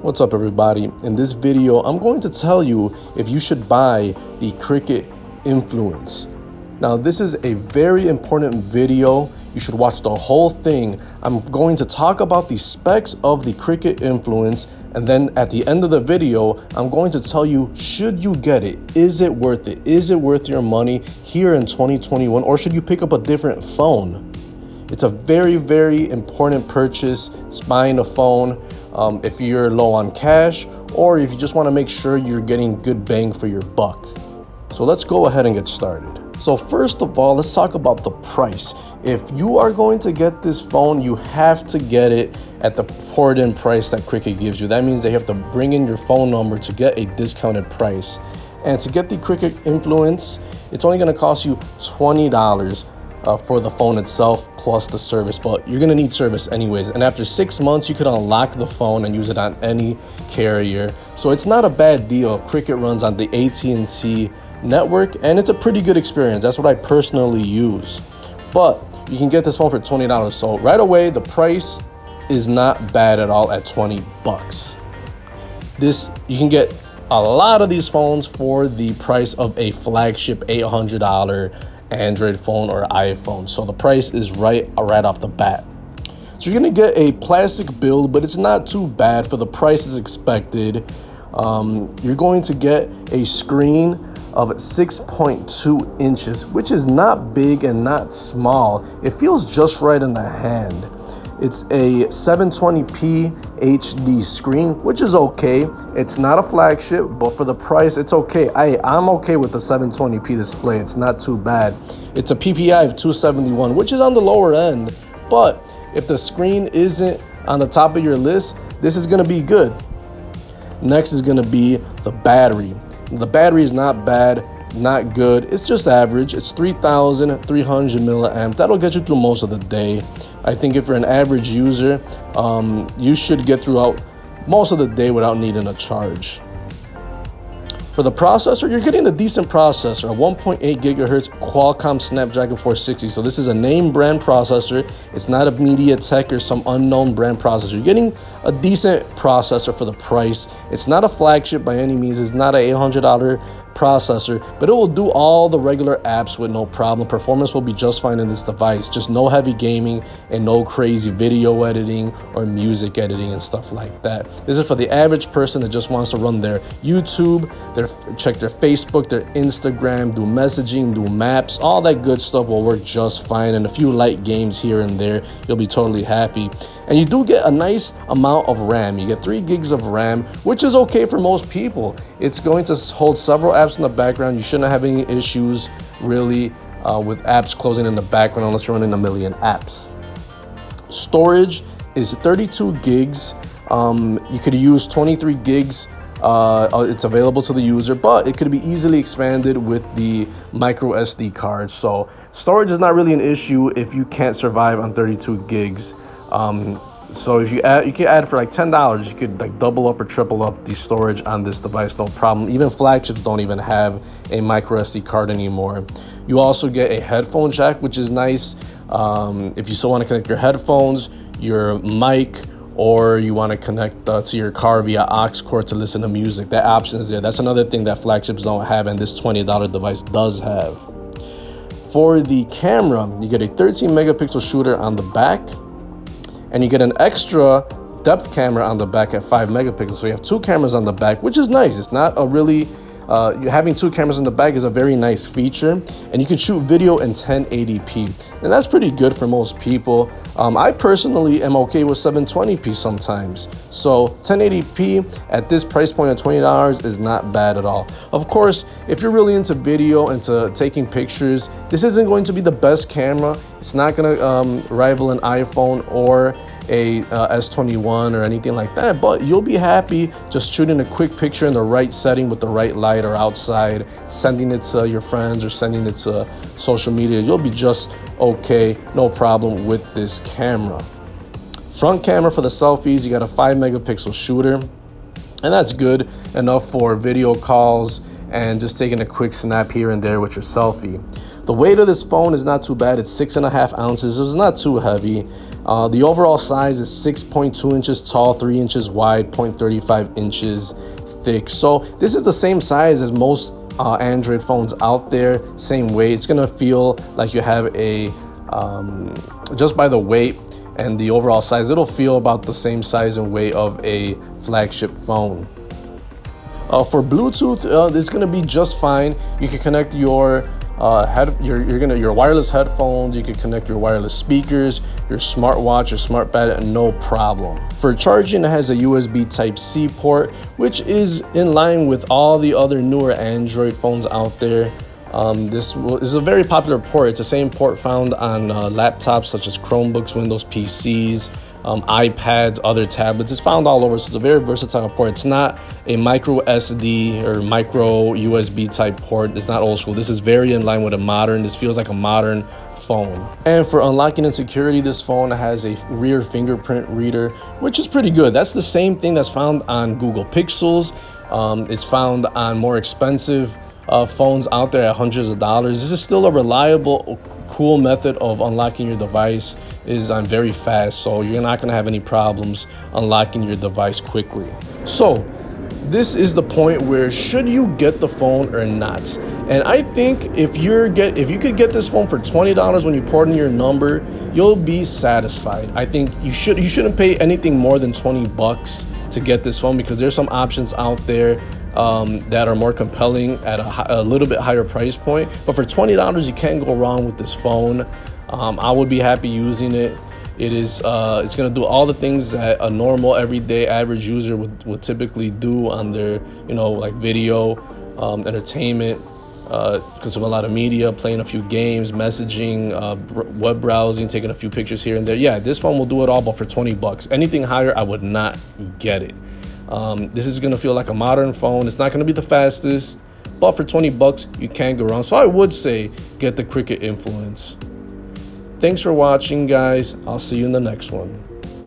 What's up everybody? In this video, I'm going to tell you if you should buy the Cricut Influence. Now this is a very important video. You should watch the whole thing. I'm going to talk about the specs of the Cricut Influence, and then at the end of the video, I'm going to tell you, should you get it? Is it worth it? Is it worth your money here in 2021, or should you pick up a different phone? It's a very, very important purchase. It's buying a phone. If you're low on cash, or if you just want to make sure you're getting good bang for your buck. So let's go ahead and get started. So first of all, let's talk about the price. If you are going to get this phone, you have to get it at the poured-in price that Cricut gives you. That means they have to bring in your phone number to get a discounted price. And to get the Cricut Influence, it's only going to cost you $20 for the phone itself plus the service, but you're gonna need service anyways. And after 6 months, you could unlock the phone and use it on any carrier. So it's not a bad deal. Cricut runs on the AT&T network, and it's a pretty good experience. That's what I personally use. But you can get this phone for $20. So right away, the price is not bad at all at 20 bucks. You can get a lot of these phones for the price of a flagship $800 Android phone or iPhone. So the price is right off the bat. So you're gonna get a plastic build, but it's not too bad for the price is expected. You're going to get a screen of 6.2 inches, which is not big and not small. It feels just right in the hand. It's a 720p HD screen, which is okay. It's not a flagship, but for the price, it's okay. I'm okay with the 720p display. It's not too bad. It's a PPI of 271, which is on the lower end. But if the screen isn't on the top of your list, this is gonna be good. Next is gonna be the battery. The battery is not bad, not good. It's just average. It's 3,300 milliamps. That'll get you through most of the day. I think if you're an average user, you should get throughout most of the day without needing a charge. For the processor, you're getting a decent processor, a 1.8 gigahertz Qualcomm Snapdragon 460. So this is a name brand processor. It's not a MediaTek or some unknown brand processor. You're getting a decent processor for the price. It's not a flagship by any means. It's not an $800 processor, but it will do all the regular apps with no problem. Performance will be just fine in this device. Just no heavy gaming and no crazy video editing or music editing and stuff like that. This is for the average person that just wants to run their YouTube, check their Facebook, their Instagram, do messaging, do maps. All that good stuff will work just fine, and a few light games here and there, you'll be totally happy. And you do get a nice amount of RAM. You get 3 gigs of RAM, which is okay for most people. It's going to hold several apps in the background. You shouldn't have any issues really with apps closing in the background unless you're running a million apps. Storage is 32 gigs. You could use 23 gigs. It's available to the user, but it could be easily expanded with the micro SD card. So storage is not really an issue if you can't survive on 32 gigs. So if you can add for like $10, you could like double up or triple up the storage on this device, no problem. Even flagships don't even have a micro SD card anymore. You also get a headphone jack, which is nice. If you still want to connect your headphones, your mic, or you want to connect to your car via aux cord to listen to music, that option is there. That's another thing that flagships don't have, and this $20 device does have. For the camera, you get a 13 megapixel shooter on the back, and you get an extra depth camera on the back at 5 megapixels. So you have 2 cameras on the back, which is nice. It's not a really, having 2 cameras in the back is a very nice feature. And you can shoot video in 1080p. And that's pretty good for most people. I personally am okay with 720p sometimes. So 1080p at this price point at $20 is not bad at all. Of course, if you're really into video and to taking pictures, this isn't going to be the best camera. It's not gonna rival an iPhone or a S21 or anything like that, but you'll be happy just shooting a quick picture in the right setting with the right light or outside, sending it to your friends or sending it to social media. You'll be just okay, no problem with this camera. Front camera for the selfies, you got a 5 megapixel shooter, and that's good enough for video calls and just taking a quick snap here and there with your selfie. The weight of this phone is not too bad. It's 6.5 ounces. It's not too heavy. The overall size is 6.2 inches tall, 3 inches wide, 0.35 inches thick. So this is the same size as most Android phones out there, same weight. It's gonna feel like you have a, just by the weight and the overall size, it'll feel about the same size and weight of a flagship phone. For Bluetooth, it's gonna be just fine. You can connect your your wireless headphones, you can connect your wireless speakers, your smartwatch, your smart bed, no problem. For charging, it has a USB Type-C port, which is in line with all the other newer Android phones out there. This is a very popular port. It's the same port found on laptops such as Chromebooks, Windows PCs, iPads, other tablets. It's found all over, so it's a very versatile port. It's not a micro SD or micro USB type port. It's not old school. This is very in line with a modern. This feels like a modern phone. And for unlocking and security, this phone has a rear fingerprint reader, which is pretty good. That's the same thing that's found on Google Pixels. It's found on more expensive phones out there at hundreds of dollars. This is still a reliable, cool method of unlocking your device. It is very fast, so you're not going to have any problems unlocking your device quickly. So this is the point where should you get the phone or not? And I think if you could get this phone for $20 when you port in your number, you'll be satisfied. I think you shouldn't pay anything more than 20 bucks to get this phone, because there's some options out there that are more compelling at a little bit higher price point. But for $20, you can't go wrong with this phone. I would be happy using it. It's going to do all the things that a normal, everyday, average user would typically do on their, like video, entertainment, consume a lot of media, playing a few games, messaging, web browsing, taking a few pictures here and there. Yeah, this phone will do it all, but for 20 bucks. Anything higher, I would not get it. This is going to feel like a modern phone. It's not going to be the fastest, but for 20 bucks, you can't go wrong. So I would say get the Cricket Influence. Thanks for watching, guys. I'll see you in the next one.